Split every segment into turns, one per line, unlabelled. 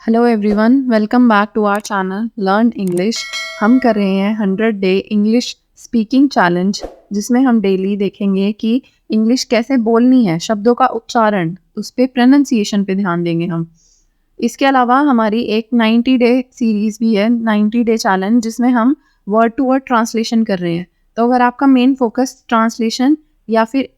Hello everyone, welcome back to our channel learn English. हम कर रहे हैं 100 डे इंग्लिश स्पीकिंग चैलेंज, जिसमें हम डेली देखेंगे कि इंग्लिश कैसे बोलनी है, शब्दों का उच्चारण, उस पर प्रोनाउंसिएशन पे ध्यान देंगे हम। इसके अलावा हमारी एक 90 डे सीरीज़ भी है, 90 डे चैलेंज, जिसमें हम वर्ड टू वर्ड ट्रांसलेशन कर रहे हैं। तो अगर आपका मेन फोकस ट्रांसलेशन या फिर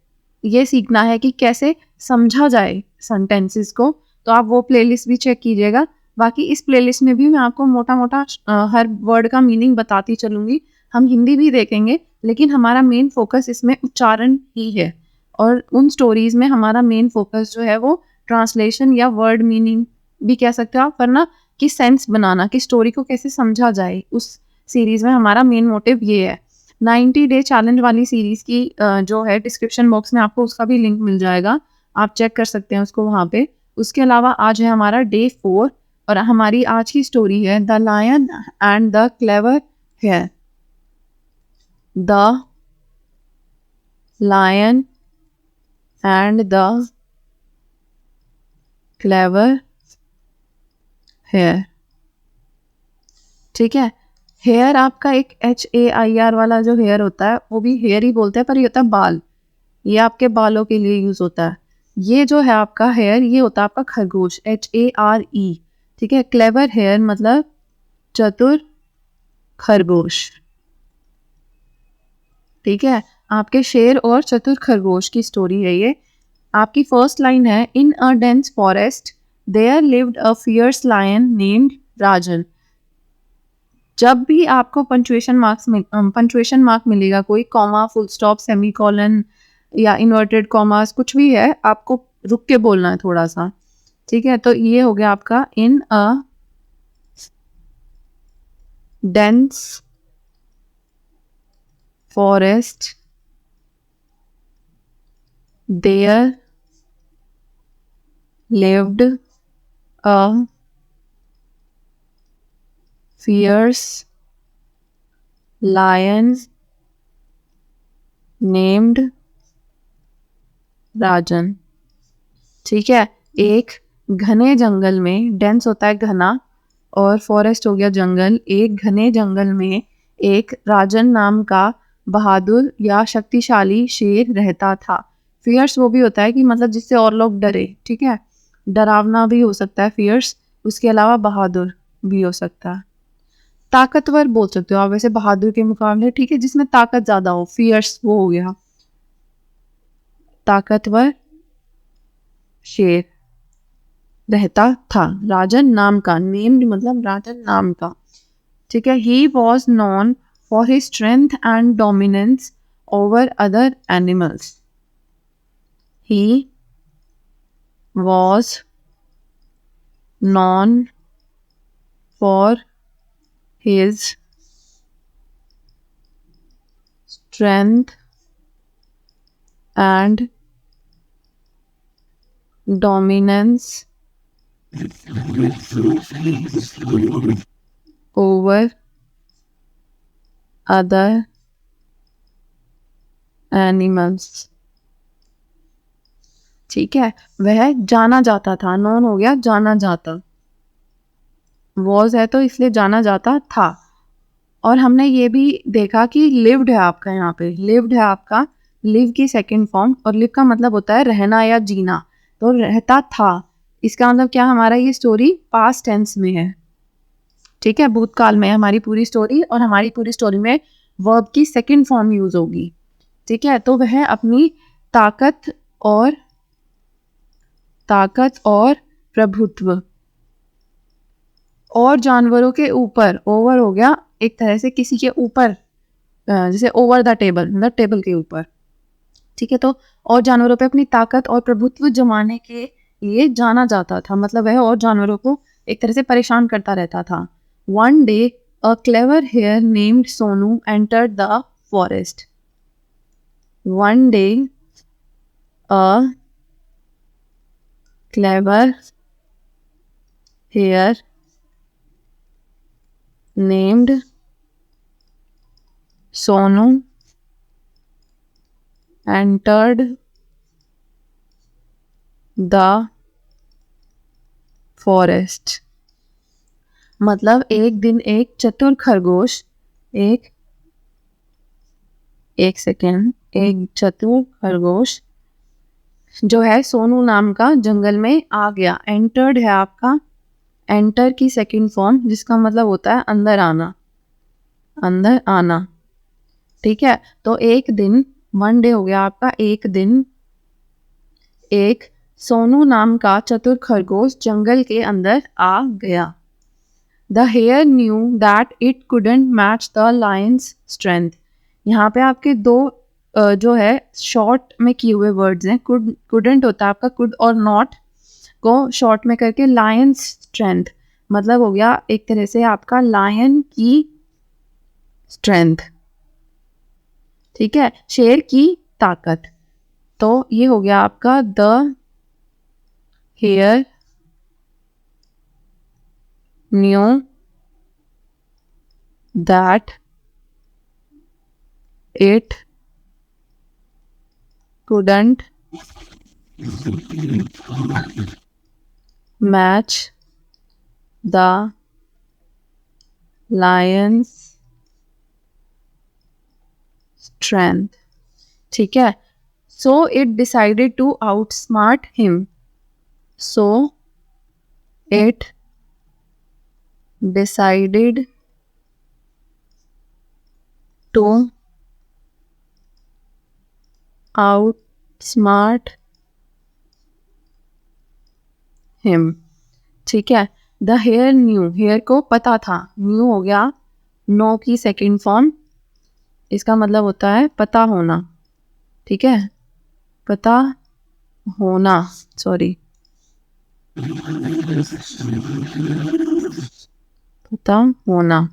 ये सीखना है कि कैसे समझा जाए सेंटेंसेस को, तो आप वो प्लेलिस्ट भी चेक कीजिएगा। बाकी इस प्लेलिस्ट में भी मैं आपको मोटा मोटा हर वर्ड का मीनिंग बताती चलूँगी। हम हिंदी भी देखेंगे, लेकिन हमारा मेन फोकस इसमें उच्चारण ही है। और उन स्टोरीज़ में हमारा मेन फोकस जो है वो ट्रांसलेशन या वर्ड मीनिंग भी कह सकते हो आप, वरना कि सेंस बनाना, कि स्टोरी को कैसे समझा जाए, उस सीरीज़ में हमारा मेन मोटिव ये है। 90 डे चैलेंज वाली सीरीज़ की जो है डिस्क्रिप्शन बॉक्स में आपको उसका भी लिंक मिल जाएगा, आप चेक कर सकते हैं उसको वहाँ पे। उसके अलावा आज है हमारा डे 4 और हमारी आज की स्टोरी है the lion and the clever hare. The lion and the clever hare. ठीक है, हेयर आपका एक HAIR वाला जो हेयर होता है वो भी हेयर ही बोलते हैं, पर ये होता है बाल। ये आपके बालों के लिए यूज होता है। ये जो है आपका हेयर, ये होता है आपका खरगोश, HARE। ठीक है, क्लेवर हेयर मतलब चतुर खरगोश। ठीक है, आपके शेर और चतुर खरगोश की स्टोरी है ये। आपकी फर्स्ट लाइन है, in a dense forest there lived a fierce lion named Rajan. जब भी आपको पंचुएशन मार्क मिलेगा, कोई comma, full stop, semicolon या इन्वर्टेड कॉमास, कुछ भी है, आपको रुक के बोलना है थोड़ा सा। ठीक है, तो ये हो गया आपका in a dense forest there lived a fierce lion named Rajan. ठीक है, एक घने जंगल में, डेंस होता है घना और फॉरेस्ट हो गया जंगल, एक घने जंगल में एक राजन नाम का बहादुर या शक्तिशाली शेर रहता था। फियर्स वो भी होता है कि मतलब जिससे और लोग डरे। ठीक है, डरावना भी हो सकता है फियर्स, उसके अलावा बहादुर भी हो सकता है। ताकतवर बोल सकते हो आप वैसे बहादुर के मुकाबले। ठीक है, जिसमें ताकत ज्यादा हो, फियर्स वो हो गया। ताकतवर शेर रहता था, राजन नाम का, नेम्ड मतलब राजन नाम का। ठीक है, he was non for his strength and dominance over other animals. He was non for his strength and dominance over other animals. ठीक है, वह जाना जाता था, नॉन हो गया जाना जाता, वॉज है तो इसलिए जाना जाता था। और हमने ये भी देखा कि लिव्ड है आपका, यहाँ पे लिव्ड है आपका, लिव की सेकंड फॉर्म, और लिव का मतलब होता है रहना या जीना। तो रहता था, इसका मतलब क्या, हमारा ये स्टोरी पास्ट टेंस में है। ठीक है, भूतकाल में हमारी पूरी स्टोरी, और हमारी पूरी स्टोरी में वर्ब की सेकंड फॉर्म यूज होगी। ठीक है, तो वह अपनी ताकत और प्रभुत्व और जानवरों के ऊपर, ओवर हो गया एक तरह से किसी के ऊपर, जैसे ओवर द टेबल मतलब टेबल के ऊपर। ठीक है, तो और जानवरों पे अपनी ताकत और प्रभुत्व जमाने के लिए जाना जाता था, मतलब वह और जानवरों को एक तरह से परेशान करता रहता था। One day a clever hare named Sonu entered the forest. One day a clever hare named Sonu entered the forest. मतलब एक दिन एक चतुर खरगोश, एक सेकेंड, एक चतुर खरगोश जो है सोनू नाम का जंगल में आ गया। एंटर्ड है आपका, एंटर की सेकंड फॉर्म जिसका मतलब होता है अंदर आना, अंदर आना। ठीक है, तो एक दिन, वन डे हो गया आपका, एक दिन एक सोनू नाम का चतुर खरगोश जंगल के अंदर आ गया। The hare knew that it couldn't match the lion's strength. यहाँ पे आपके दो जो है शॉर्ट में किए हुए वर्ड्स हैं। कुडंट होता है आपका, कुड और नॉट को शॉर्ट में करके लायंस स्ट्रेंथ, मतलब हो गया एक तरह से आपका लायन की स्ट्रेंथ। ठीक है, शेर की ताकत। तो ये हो गया आपका the hare knew that it couldn't match the lion's strength. ठीक है, so it decided to outsmart him. So it decided to outsmart him. ठीक है, द हेयर न्यू, हेयर को पता था, न्यू हो गया नो की सेकंड फॉर्म, इसका मतलब होता है पता होना। ठीक है, पता होना, सॉरी, पता होना।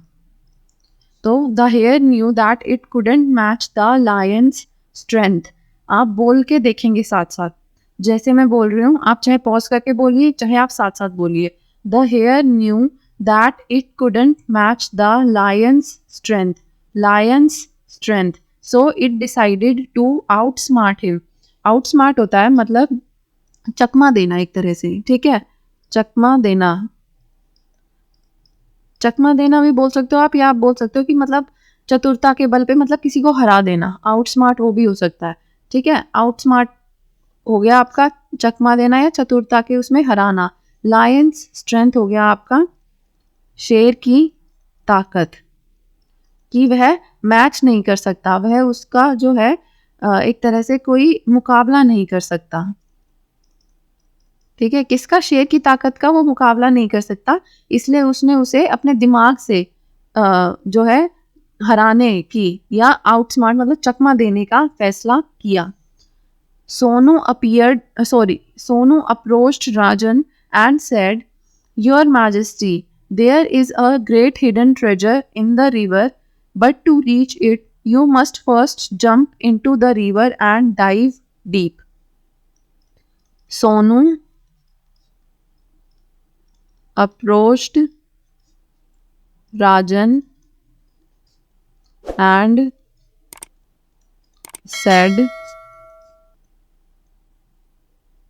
तो the hare knew that it couldn't match the lion's strength. आप बोल के देखेंगे साथ साथ, जैसे मैं बोल रही हूँ आप चाहे पॉज करके बोलिए, चाहे आप साथ साथ बोलिए। The hare knew that it couldn't match the lion's strength, lion's strength, so it decided to outsmart him. Outsmart होता है मतलब चकमा देना एक तरह से। ठीक है, चकमा देना, चकमा देना भी बोल सकते हो आप, या आप बोल सकते हो कि मतलब चतुरता के बल पे मतलब किसी को हरा देना, आउटस्मार्ट वो भी हो सकता है। ठीक है, आउटस्मार्ट हो गया आपका चकमा देना या चतुरता के उसमें हराना। लायंस स्ट्रेंथ हो गया आपका शेर की ताकत, कि वह मैच नहीं कर सकता, वह उसका जो है एक तरह से कोई मुकाबला नहीं कर सकता। ठीक है, किसका, शेर की ताकत का वो मुकाबला नहीं कर सकता, इसलिए उसने उसे अपने दिमाग से जो है हराने की या आउटस्मार्ट मतलब चकमा देने का फैसला किया। Sonu approached Rajan and said, your majesty, there is a great hidden treasure in the river, but to reach it you must first jump into the river and dive deep. Sonu approached Rajan and said,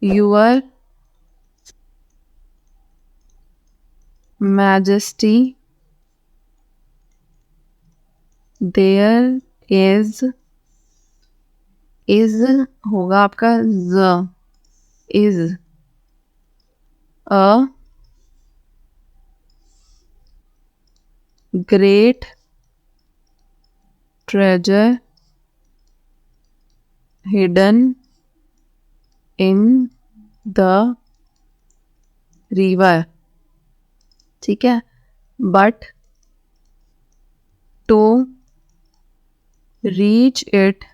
your majesty, there is होगा आपका z, is a great treasure hidden in the river. ठीक है, but to reach it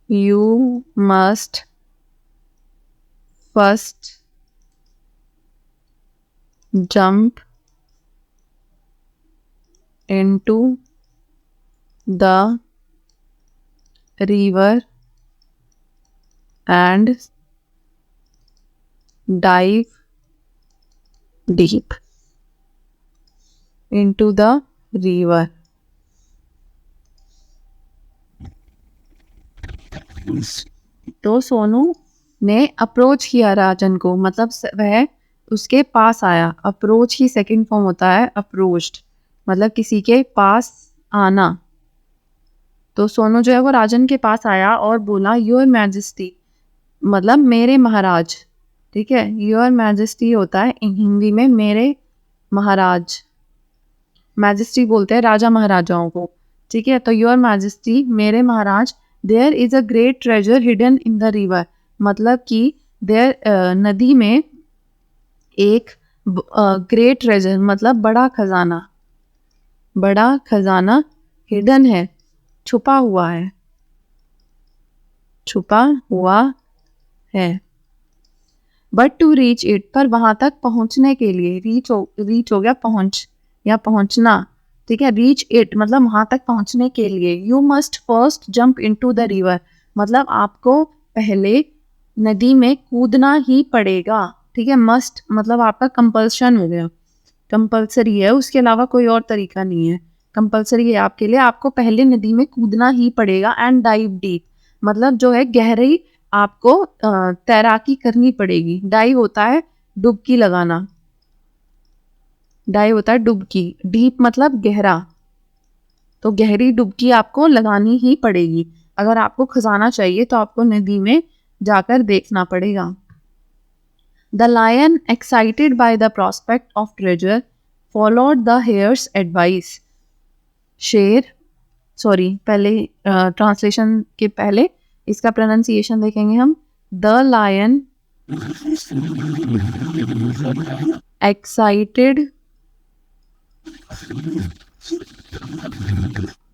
you must first jump into the river and dive deep into the river. तो सोनू ने approach किया राजन को, मतलब वह उसके पास आया। अप्रोच की सेकंड फॉर्म होता है अप्रोच्ड, मतलब किसी के पास आना। तो सोनू जो है वो राजन के पास आया और बोला योर मैजेस्टी, मतलब मेरे महाराज। ठीक है, योर मैजेस्टी होता है हिंदी में मेरे महाराज। मैजेस्टी बोलते हैं राजा महाराजाओं को। ठीक है, तो योर मैजेस्टी मेरे महाराज, there is a great treasure hidden in the river, मतलब कि देयर नदी में एक ग्रेट ट्रेजर मतलब बड़ा खजाना, बड़ा खजाना हिडन है, छुपा हुआ है, छुपा हुआ है। बट टू रीच इट, पर वहां तक पहुंचने के लिए, रीच हो गया पहुंच या पहुंचना। ठीक है, रीच इट मतलब वहां तक पहुंचने के लिए you must first jump into the river, मतलब आपको पहले नदी में कूदना ही पड़ेगा। ठीक है, मस्ट मतलब आपका कंपल्शन हो गया, कंपल्सरी है, उसके अलावा कोई और तरीका नहीं है, कंपल्सरी है आपके लिए, आपको पहले नदी में कूदना ही पड़ेगा। एंड डाइव डीप, मतलब जो है गहरी आपको तैराकी करनी पड़ेगी। डाइव होता है डुबकी लगाना, डाइव होता है डुबकी, डीप मतलब गहरा, तो गहरी डुबकी आपको लगानी ही पड़ेगी। अगर आपको खजाना चाहिए तो आपको नदी में जाकर देखना पड़ेगा। The lion, excited by the prospect of treasure, followed the hare's advice. शेर, सॉरी पहले ट्रांसलेशन के पहले इसका प्रोनाउंसिएशन देखेंगे हम। The lion excited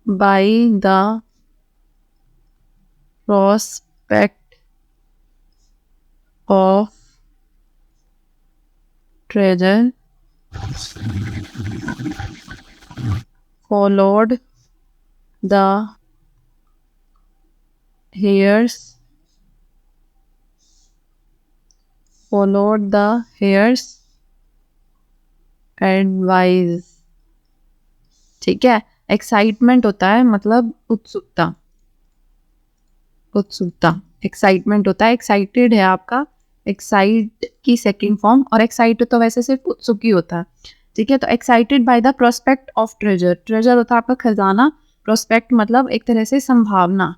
by the prospect of treasure followed the hare's advice। ठीक है, एक्साइटमेंट होता है मतलब उत्सुकता, उत्सुकता एक्साइटमेंट होता है, एक्साइटेड है आपका, एक्साइट की सेकंड फॉर्म, और एक्साइट तो वैसे सिर्फ उत्सुक ही होता है। ठीक है, तो excited by the prospect of treasure, treasure होता है आपका खजाना, प्रोस्पेक्ट मतलब एक तरह से संभावना।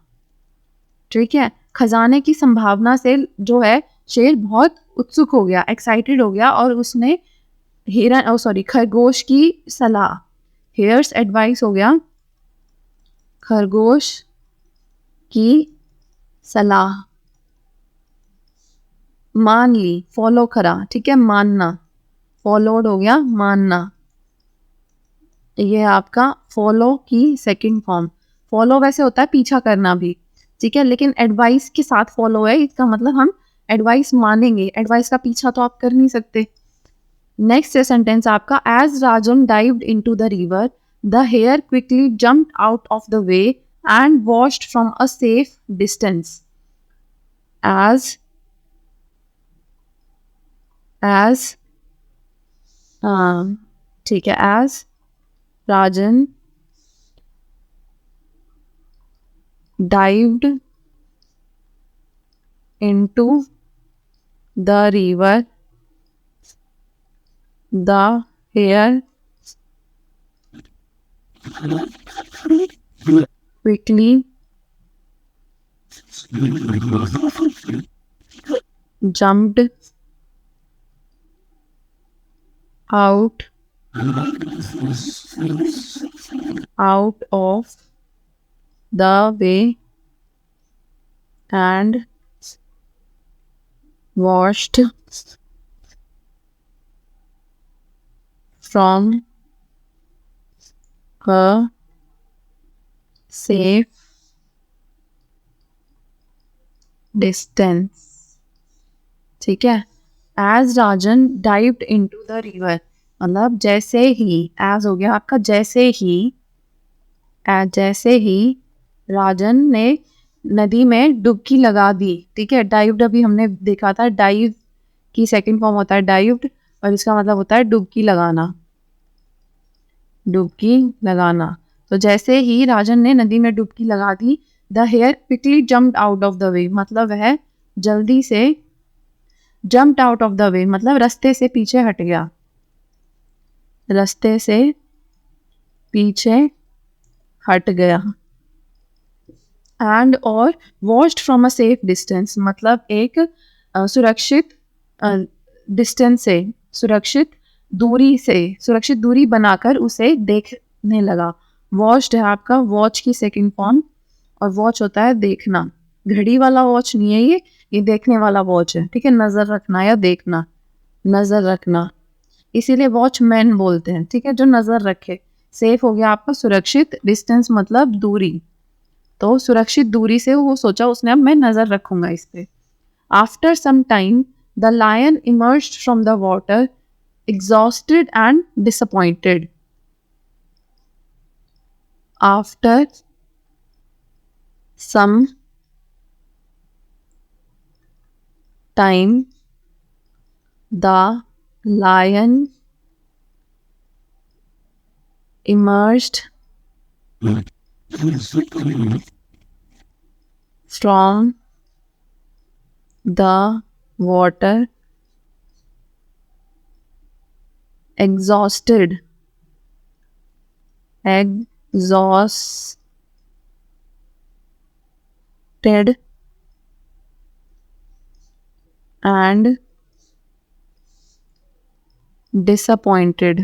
ठीक है, खजाने की संभावना से जो है शेर बहुत उत्सुक हो गया, एक्साइटेड हो गया, और उसने हिरन सॉरी खरगोश की सलाह, हेयर्स एडवाइस हो गया, खरगोश की सलाह मान ली, फॉलो करा। ठीक है, मानना, फॉलोड हो गया मानना, ये आपका फॉलो की सेकंड फॉर्म। फॉलो वैसे होता है पीछा करना भी, ठीक है, लेकिन एडवाइस के साथ फॉलो है, इसका मतलब हम एडवाइस मानेंगे, एडवाइस का पीछा तो आप कर नहीं सकते। नेक्स्ट सेंटेंस आपका, as Rajan dived into the river the hare quickly jumped out of the way and watched from a safe distance. As ठीक है, as Rajan dived into the river the hare quickly jumped out of the way and washed from a safe distance। ठीक है, as Rajan dived into the river मतलब जैसे ही, as हो गया आपका जैसे ही, जैसे ही राजन ने नदी में डुबकी लगा दी। ठीक है, डाइव्ड अभी हमने देखा था, डाइव की सेकंड फॉर्म होता है डाइव्ड, और इसका मतलब होता है डुबकी लगाना, डुबकी लगाना। तो जैसे ही राजन ने नदी में डुबकी लगा दी, the hare quickly jumped out of the way मतलब वह जल्दी से jumped out of the way मतलब रास्ते से पीछे हट गया, रास्ते से पीछे हट गया। एंड और watched from a safe distance मतलब एक सुरक्षित डिस्टेंस से, सुरक्षित दूरी बनाकर उसे देखने लगा। वॉच्ड है आपका वॉच की सेकंड फॉर्म, और वॉच होता है देखना, घड़ी वाला वॉच नहीं है ये देखने वाला वॉच है, ठीक है, नजर रखना या देखना, नजर रखना, इसीलिए वॉचमैन बोलते हैं, ठीक है, जो नजर रखे। सेफ हो गया आपका सुरक्षित, डिस्टेंस मतलब दूरी, तो सुरक्षित दूरी से वो सोचा उसने अब मैं नजर रखूंगा इस पे। After some time the lion emerged from the water exhausted and disappointed. After some time the lion emerged from the water exhausted and disappointed।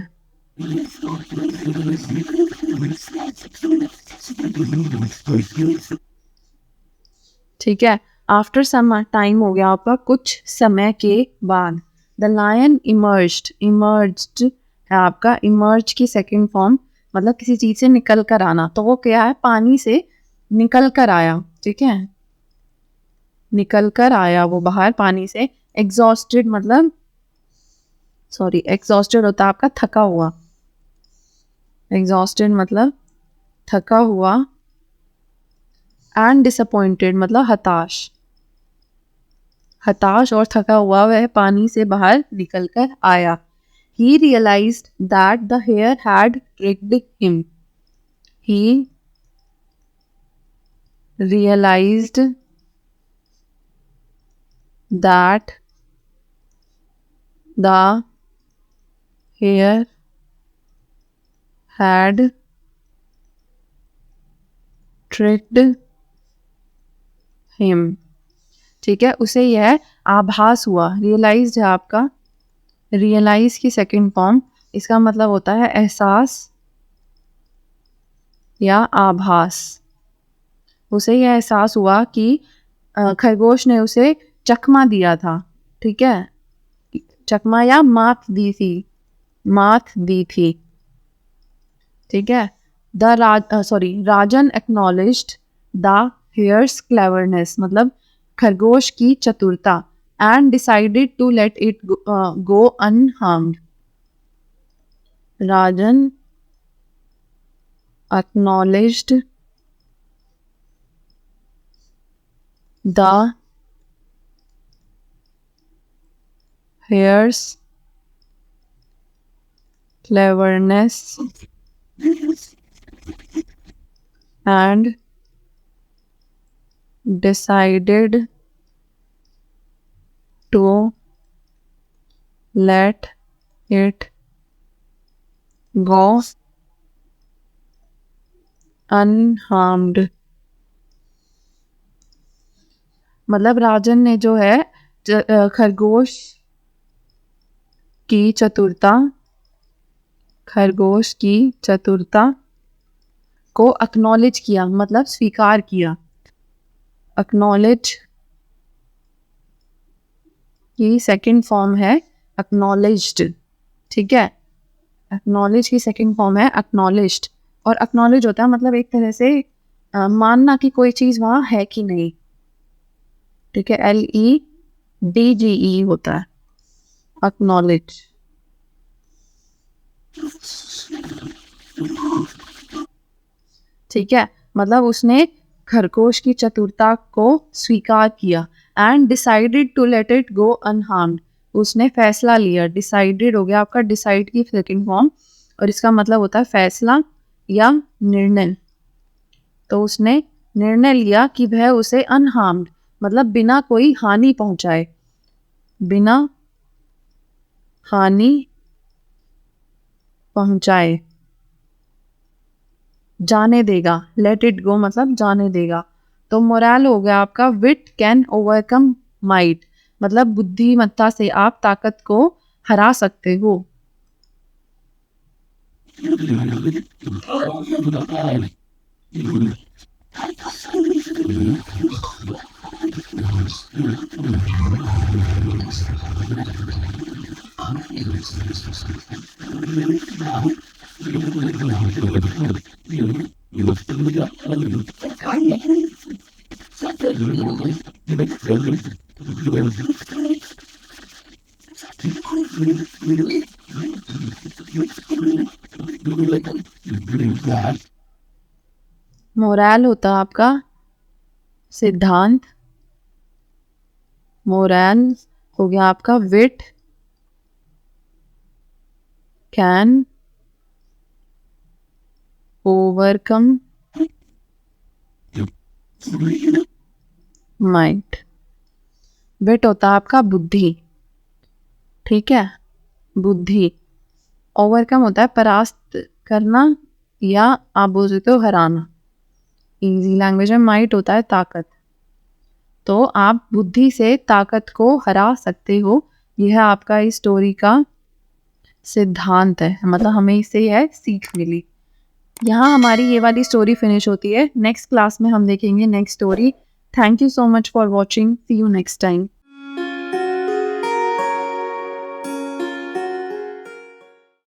ठीक है, आफ्टर सम टाइम हो गया आपका कुछ समय के बाद। द लायन इमर्ज्ड है आपका, इमर्ज की सेकंड फॉर्म मतलब किसी चीज से निकल कर आना, तो वो क्या है, पानी से निकल कर आया, ठीक है, निकल कर आया वो बाहर पानी से। एग्जॉस्टेड मतलब एग्जॉस्टेड होता है आपका थका हुआ, एग्जॉस्टेड मतलब थका हुआ। एंड डिसअपॉइंटेड मतलब हताश और थका हुआ वह पानी से बाहर निकल कर आया। He realized that the hare had tricked him. He realized that the hare had tricked him। ठीक है, उसे यह आभास हुआ। रियलाइज्ड है आपका, रियलाइज की सेकंड फॉर्म, इसका मतलब होता है एहसास या आभास। उसे यह एहसास हुआ कि खरगोश ने उसे चकमा दिया था, ठीक है, चकमा या मात दी थी, ठीक है। Rajan acknowledged the hare's cleverness मतलब खरगोश की चतुरता। And decided to let it go unharmed. Rajan acknowledged the hare's cleverness and decided to let it go unharmed। मतलब राजन ने जो है खरगोश की चतुरता को एक्नॉलेज किया मतलब स्वीकार किया। एक्नॉलेज की सेकंड फॉर्म है एक्नॉलेज्ड, ठीक है, एक्नॉलेज की सेकंड फॉर्म है एक्नॉलेज्ड। और एक्नॉलेज होता है मतलब एक तरह से मानना कि कोई चीज वहां है कि नहीं, ठीक है, LEDGE होता है एक्नॉलेज। ठीक है, मतलब उसने खरगोश की चतुरता को स्वीकार किया। And decided to let it go unharmed, उसने फैसला लिया। डिसाइडेड हो गया आपका डिसाइड की सेकंड फॉर्म, और इसका मतलब होता है फैसला या निर्णय। तो उसने निर्णय लिया कि वह उसे अनहार्म्ड मतलब बिना कोई हानि पहुंचाए, बिना हानि पहुंचाए, जाने देगा, लेट इट गो मतलब जाने देगा। तो मोरल हो गया आपका विट कैन ओवरकम माइट, मतलब बुद्धिमत्ता से आप ताकत को हरा सकते हो। मोरल होता है आपका सिद्धांत, मोरल हो गया आपका विट कैन ओवरकम माइट। विट होता है आपका बुद्धि, ठीक है, बुद्धि। ओवरकम होता है परास्त करना या आप बोल सकते हो हराना। इजी लैंग्वेज में माइट होता है ताकत। तो आप बुद्धि से ताकत को हरा सकते हो, यह आपका इस स्टोरी का सिद्धांत है, मतलब हमें इससे यह सीख मिली। यहाँ हमारी ये वाली स्टोरी फिनिश होती है। नेक्स्ट क्लास में हम देखेंगे next story. Thank you so much for watching, see you next time.